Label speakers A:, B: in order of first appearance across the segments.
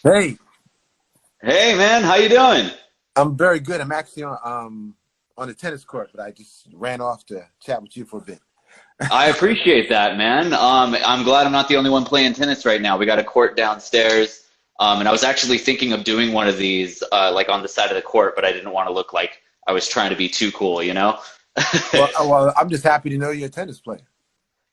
A: Hey,
B: Hey man, how you doing?
A: I'm very good. I'm actually on the tennis court, but I just ran off to chat with you for a bit.
B: I appreciate that, man. I'm glad I'm not the only one playing tennis right now. We got a court downstairs, and I was actually thinking of doing one of these, like on the side of the court, but I didn't want to look like I was trying to be too cool, you know?
A: Well, I'm just happy to know you're a tennis player.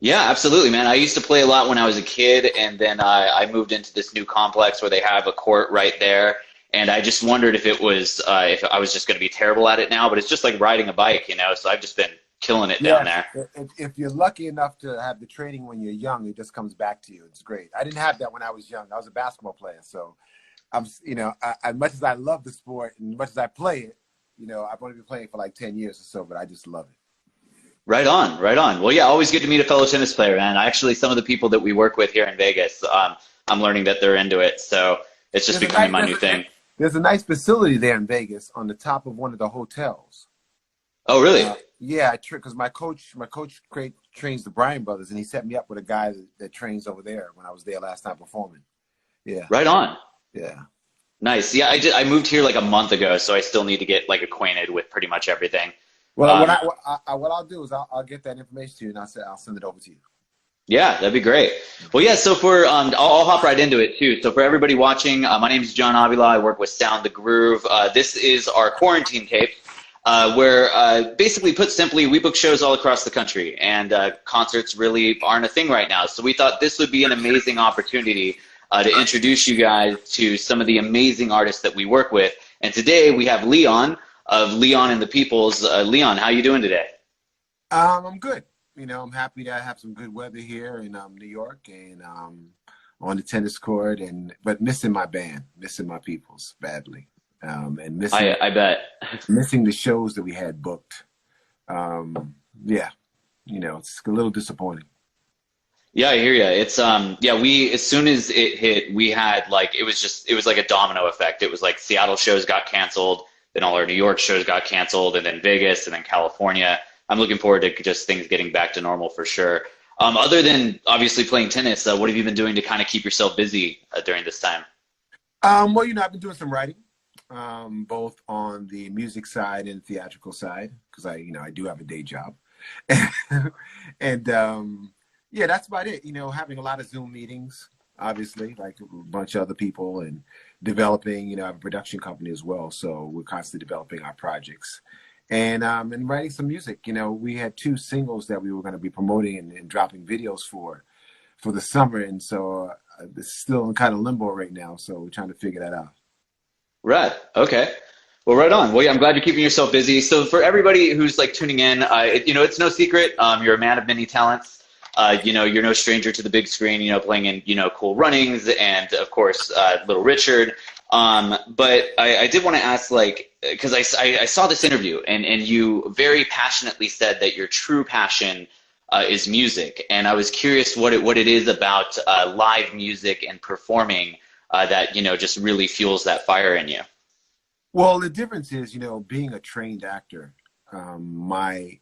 B: Yeah, absolutely, man. I used to play a lot when I was a kid, and then I moved into this new complex where they have a court right there. And I just wondered if I was just going to be terrible at it now, but it's just like riding a bike, you know? So I've just been killing it down
A: Yes,
B: there.
A: if you're lucky enough to have the training when you're young, it just comes back to you. It's great. I didn't have that when I was young. I was a basketball player, so as much as I love the sport and much as I play it, I've only been playing for like 10 years or so, but I just love it.
B: Right on, right on. Well, yeah, always good to meet a fellow tennis player, man. Actually, some of the people that we work with here in Vegas, I'm learning that they're into it, so it's just
A: There's a
B: becoming
A: nice,
B: my new thing.
A: there's a nice facility there in Vegas on the top of one of the hotels.
B: Oh, really?
A: Yeah, because my coach trains the Bryan brothers, and he set me up with a guy that trains over there when I was there last time performing. Yeah,
B: Right on.
A: yeah.
B: Nice. Yeah, I moved here like a month ago, so I still need to get like acquainted with pretty much everything.
A: Well,
B: Um,
A: what I'll do is I'll get that information to you, and I'll send it over to you.
B: Yeah, that'd be great. Well, yeah, so I'll hop right into it too. So for everybody watching, my name is John Avila. I work with Sound the Groove. This is our quarantine tape, where basically put simply, we book shows all across the country, and concerts really aren't a thing right now. So we thought this would be an amazing opportunity to introduce you guys to some of the amazing artists that we work with. And today we have Leon of Leon and the Peoples. Leon, how you doing today?
A: I'm good. I'm happy to have some good weather here in New York, and on the tennis court, and but missing my band, missing my peoples badly, and
B: I bet.
A: missing the shows that we had booked. Yeah, it's a little disappointing.
B: Yeah, I hear you. It's yeah, we as soon as it hit, we had like it was like a domino effect. It was like Seattle shows got canceled, then all our New York shows got canceled, and then Vegas, and then California. I'm looking forward to just things getting back to normal for sure. Other than obviously playing tennis, what have you been doing to kind of keep yourself busy during this time?
A: Well, I've been doing some writing, both on the music side and theatrical side, because I do have a day job, and yeah, that's about it. Having a lot of Zoom meetings, obviously, like a bunch of other people, and developing. I have a production company as well, so we're constantly developing our projects, and writing some music. We had two singles that we were going to be promoting and dropping videos for the summer, and so it's still in kind of limbo right now. So we're trying to figure that out.
B: Right. Okay. Well, right on. Well, yeah, I'm glad you're keeping yourself busy. So for everybody who's like tuning in, it's no secret. You're a man of many talents. You're no stranger to the big screen, playing in, Cool Runnings and of course, Little Richard. But I did want to ask, like, because I saw this interview and you very passionately said that your true passion is music. And I was curious what it is about live music and performing that, just really fuels that fire in you.
A: Well, the difference is, being a trained actor, my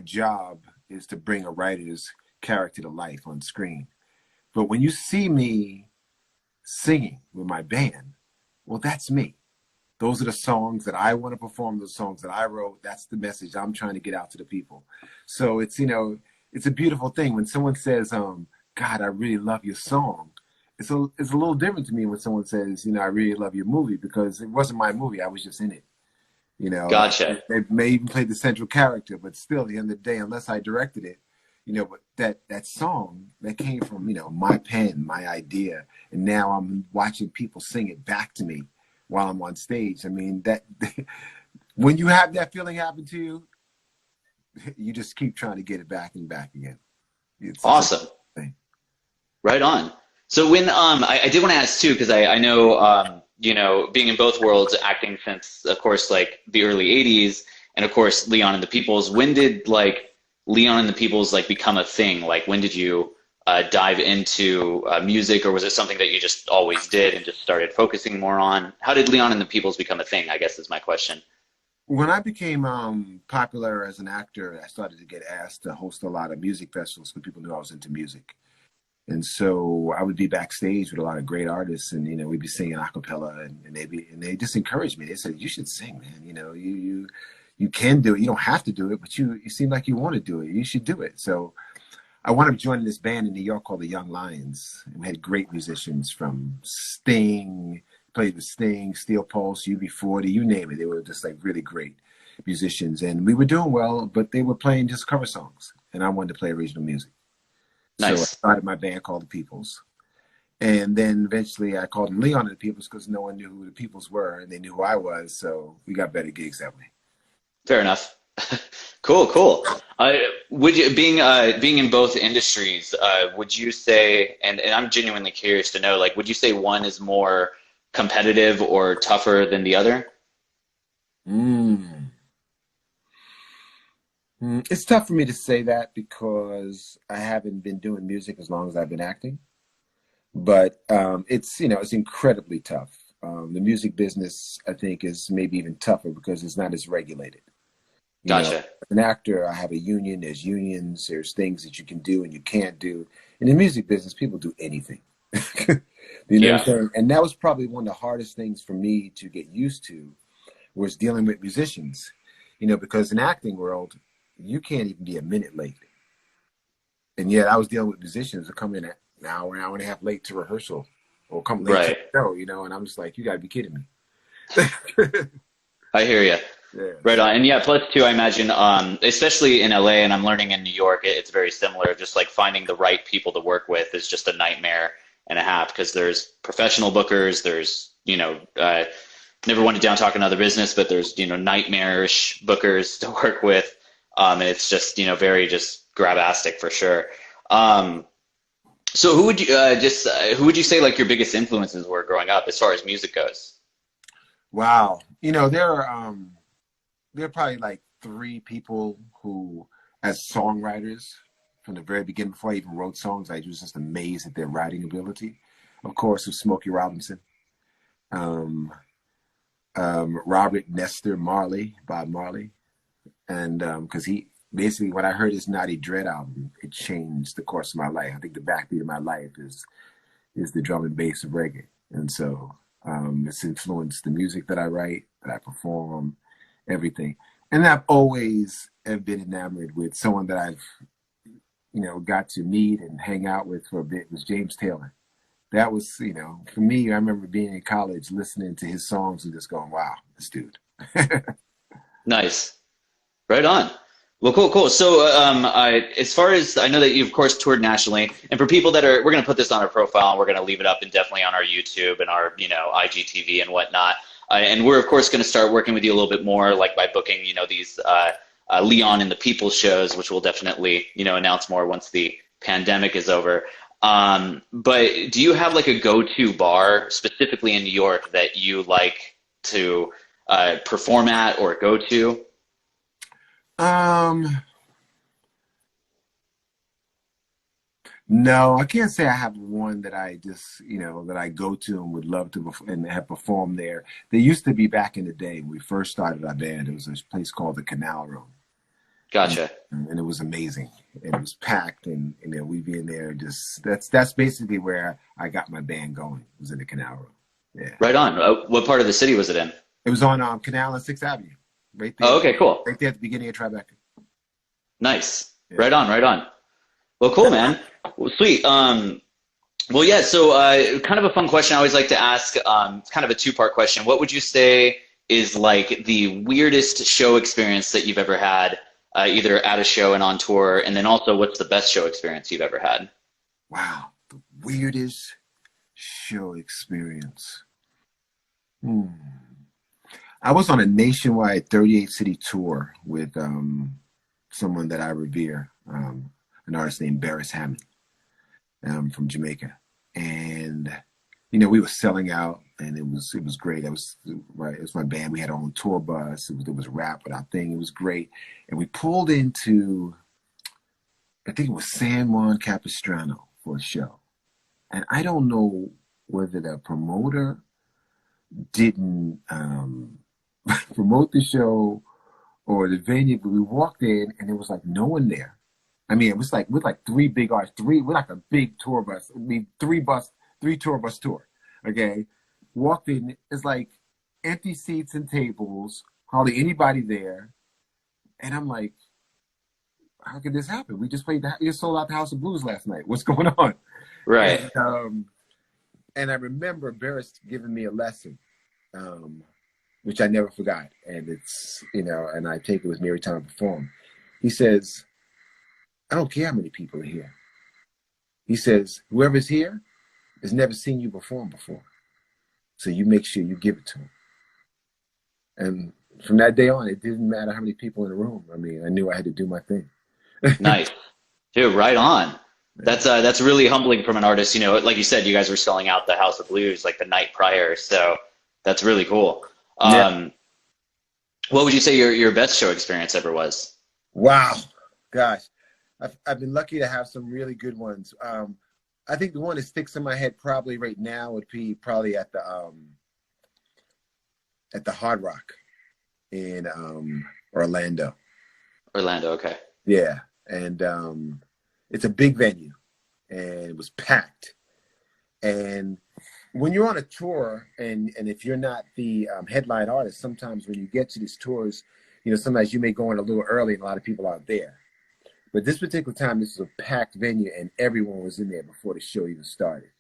A: job is to bring a writer's character to life on screen. But when you see me singing with my band, well, that's me. Those are the songs that I want to perform, the songs that I wrote. That's the message I'm trying to get out to the people. So it's a beautiful thing when someone says, God, I really love your song. It's a little different to me when someone says, I really love your movie, because it wasn't my movie. I was just in it.
B: Gotcha.
A: They may even play the central character, but still, at the end of the day, unless I directed it, but that song that came from my pen, my idea, and now I'm watching people sing it back to me while I'm on stage. I mean, that when you have that feeling happen to you, you just keep trying to get it back and back again. It's a
B: Awesome.
A: thing.
B: Right on. So when I did want to ask too, because I know being in both worlds, acting since of course like the early '80s, and of course Leon and the Peoples. When did like Leon and the Peoples like become a thing? Like when did you dive into music, or was it something that you just always did and just started focusing more on? How did Leon and the Peoples become a thing, I guess is my question.
A: When I became popular as an actor, I started to get asked to host a lot of music festivals because people knew I was into music. And so I would be backstage with a lot of great artists, and we'd be singing a cappella, and they just encouraged me. They said, "You should sing, man. You can do it. You don't have to do it, but you seem like you want to do it. You should do it." So I wound up joining this band in New York called the Young Lions. And we had great musicians from Sting, played with Sting, Steel Pulse, UB40, you name it. They were just like really great musicians, and we were doing well, but they were playing just cover songs, and I wanted to play original music. So I
B: Nice.
A: started my band called the Peoples. And then eventually I called them Leon and the Peoples because no one knew who the Peoples were, and they knew who I was. So we got better gigs that way.
B: Fair enough. Cool, cool. Would you being in both industries, would you say, and I'm genuinely curious to know, like, would you say one is more competitive or tougher than the other?
A: Mm. It's tough for me to say that because I haven't been doing music as long as I've been acting. But it's incredibly tough. The music business, I think, is maybe even tougher because it's not as regulated.
B: Gotcha.
A: As an actor, I have a union. There's unions. There's things that you can do and you can't do. In the music business, people do anything. You know what I'm
B: Yeah.
A: saying? And that was probably one of the hardest things for me to get used to was dealing with musicians. Because in acting world, you can't even be a minute late. And yet I was dealing with musicians who come in an hour and a half late to rehearsal or come late to
B: Right.
A: the show, and I'm just like, you got to be kidding me.
B: I hear you.
A: Yeah.
B: Right on. And yeah, plus too, I imagine, especially in LA, and I'm learning in New York, it's very similar. Just like finding the right people to work with is just a nightmare and a half because there's professional bookers, there's, never want to down talk another business, but there's, nightmarish bookers to work with. And it's just, very just grabastic for sure. Um, so who would you say like your biggest influences were growing up as far as music goes?
A: Wow. There are probably like three people who, as songwriters, from the very beginning, before I even wrote songs, I was just amazed at their writing ability. Of course, with Smokey Robinson, um, Robert Nestor Marley, Bob Marley, and because he basically, when I heard his Naughty Dread album, it changed the course of my life. I think the backbeat of my life is the drum and bass of reggae, and so it's influenced the music that I write, that I perform, everything. And I've always have been enamored with someone that I've got to meet and hang out with for a bit was James Taylor. That was, for me, I remember being in college listening to his songs and just going, wow, this dude.
B: Nice. Right on. Well, cool, cool. So, as far as I know that you, of course, toured nationally, and for people that are, we're going to put this on our profile, and we're going to leave it up, and definitely on our YouTube and our, IGTV and whatnot. And we're, of course, going to start working with you a little bit more, like by booking, these Leon and the People shows, which we'll definitely, announce more once the pandemic is over. But do you have like a go-to bar specifically in New York that you like to perform at or go to?
A: Um, no, I can't say I have one that I just, that I go to and would love to and have performed there. There used to be back in the day when we first started our band, there was this place called the Canal Room. And,
B: Gotcha.
A: and it was amazing. And it was packed and then we'd be in there just that's basically where I got my band going, was in the Canal Room. Yeah.
B: Right on. What part of the city was it in?
A: It was on Canal and Sixth Avenue. Right
B: Oh,
A: there.
B: okay, cool.
A: Right there at the beginning of Tribeca.
B: Nice.
A: Yeah.
B: Right on, right on. Well, cool, man. Well, sweet. Well, yeah, so kind of a fun question I always like to ask, it's kind of a two-part question. What would you say is like the weirdest show experience that you've ever had, either at a show and on tour, and then also what's the best show experience you've ever had?
A: Wow. The weirdest show experience. Hmm. I was on a nationwide 38 city tour with someone that I revere, an artist named Barris Hammond from Jamaica. And we were selling out and it was great. It was my band. We had our own tour bus. It was rap with our thing. It was great. And we pulled into, I think it was San Juan Capistrano for a show. And I don't know whether the promoter didn't promote the show or the venue, but we walked in and there was like no one there. I mean, it was like with like three big artists, we're like a big tour bus. I mean, three tour bus tour. Okay, walked in, it's like empty seats and tables, hardly anybody there, and I'm like, how could this happen? We just we just sold out the House of Blues last night. What's going on?
B: Right.
A: And I remember Barris giving me a lesson, which I never forgot. And it's, and I take it with me every time I perform. He says, I don't care how many people are here. He says, whoever's here has never seen you perform before. So you make sure you give it to them. And from that day on, it didn't matter how many people in the room. I mean, I knew I had to do my thing.
B: Nice. Dude, right on. That's really humbling from an artist. Like you said, you guys were selling out the House of Blues like the night prior. So that's really cool.
A: Yeah.
B: What would you say your best show experience ever was?
A: Wow. Gosh. I've been lucky to have some really good ones. I think the one that sticks in my head probably right now would be probably at the Hard Rock in Orlando.
B: Orlando, okay.
A: Yeah. And it's a big venue and it was packed. And when you're on a tour and if you're not the headline artist, sometimes when you get to these tours, sometimes you may go in a little early and a lot of people aren't there. But this particular time, this was a packed venue and everyone was in there before the show even started.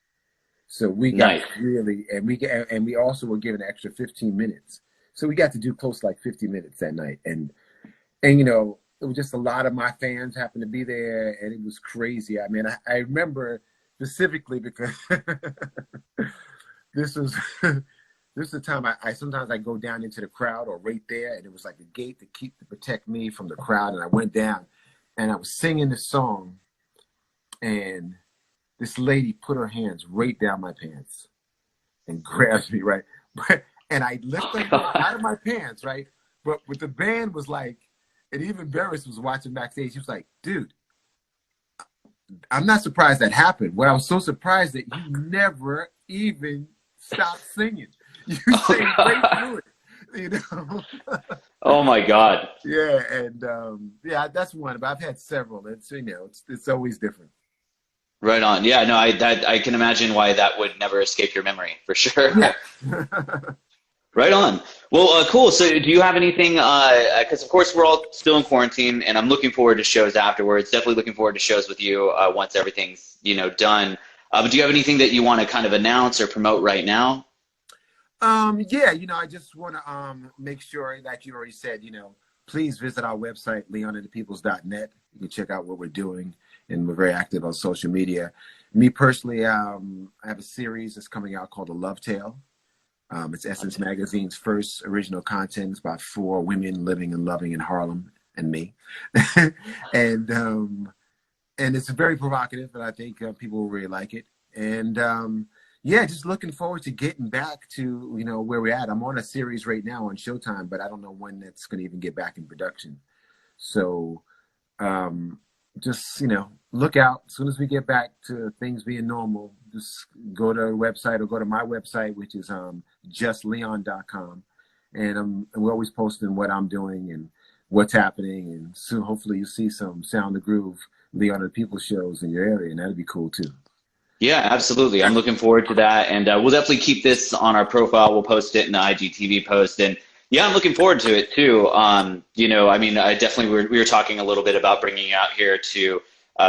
A: So we got
B: Nice.
A: really, and we also were given an extra 15 minutes. So we got to do close to like 50 minutes that night. And it was just a lot of my fans happened to be there, and it was crazy. I mean, I remember specifically because this was the time I sometimes I go down into the crowd or right there, and it was like a gate to protect me from the crowd. And I went down, and I was singing this song, and this lady put her hands right down my pants and grabbed me, right? And I lifted her out of my pants, right? But with the band was like, and even Barris was watching backstage. He was like, dude, I'm not surprised that happened. What I was so surprised that you never even stopped singing. You sang right through it,
B: Oh my God.
A: Yeah, and that's one. But I've had several. It's it's always different.
B: Right on. Yeah, no, I can imagine why that would never escape your memory for sure.
A: Yeah.
B: Right on. Well, cool. So do you have anything, because of course we're all still in quarantine and I'm looking forward to shows afterwards, definitely looking forward to shows with you once everything's, done. But do you have anything that you want to kind of announce or promote right now?
A: Yeah, I just want to make sure that you already said, please visit our website, leonandthepeoples.net. You can check out what we're doing, and we're very active on social media. Me personally, I have a series that's coming out called The Love Tale. It's Essence Magazine's first original content. It's about 4 women living and loving in Harlem and me. and it's very provocative, but I think people will really like it. And just looking forward to getting back to, where we're at. I'm on a series right now on Showtime, but I don't know when that's going to even get back in production. So just, look out. As soon as we get back to things being normal, just go to the website or go to my website, which is justleon.com. And we're always posting what I'm doing and what's happening. And soon, hopefully, you'll see some Sound the Groove, Leon and the People shows in your area, and that'd be cool too.
B: Yeah, absolutely. I'm looking forward to that. And we'll definitely keep this on our profile. We'll post it in the IGTV post. And yeah, I'm looking forward to it too. I definitely, we were talking a little bit about bringing you out here to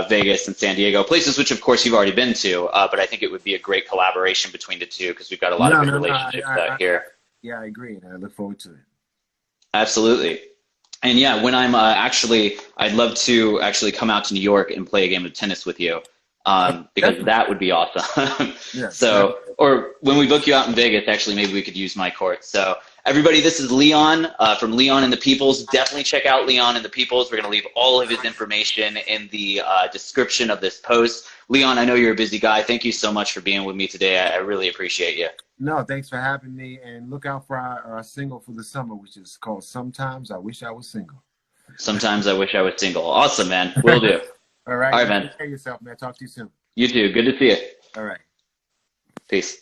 B: Vegas and San Diego, places which of course you've already been to, but I think it would be a great collaboration between the two because we've got a lot of good relationships out here.
A: Yeah, I agree. And I look forward to it.
B: Absolutely. And yeah, when I'm I'd love to actually come out to New York and play a game of tennis with you. Because that would be awesome.
A: Yeah.
B: So, or when we book you out in Vegas, actually, maybe we could use my court. So everybody, this is Leon from Leon and the Peoples. Definitely check out Leon and the Peoples. We're going to leave all of his information in the description of this post. Leon, I know you're a busy guy. Thank you so much for being with me today. I really appreciate you.
A: No, thanks for having me. And look out for our single for the summer, which is called Sometimes I Wish I Was Single.
B: Sometimes I Wish I Was Single. Awesome, man. Will do.
A: All right.
B: All right, man.
A: Take care of yourself, man. Talk to you soon.
B: You too. Good to see you.
A: All right.
B: Peace.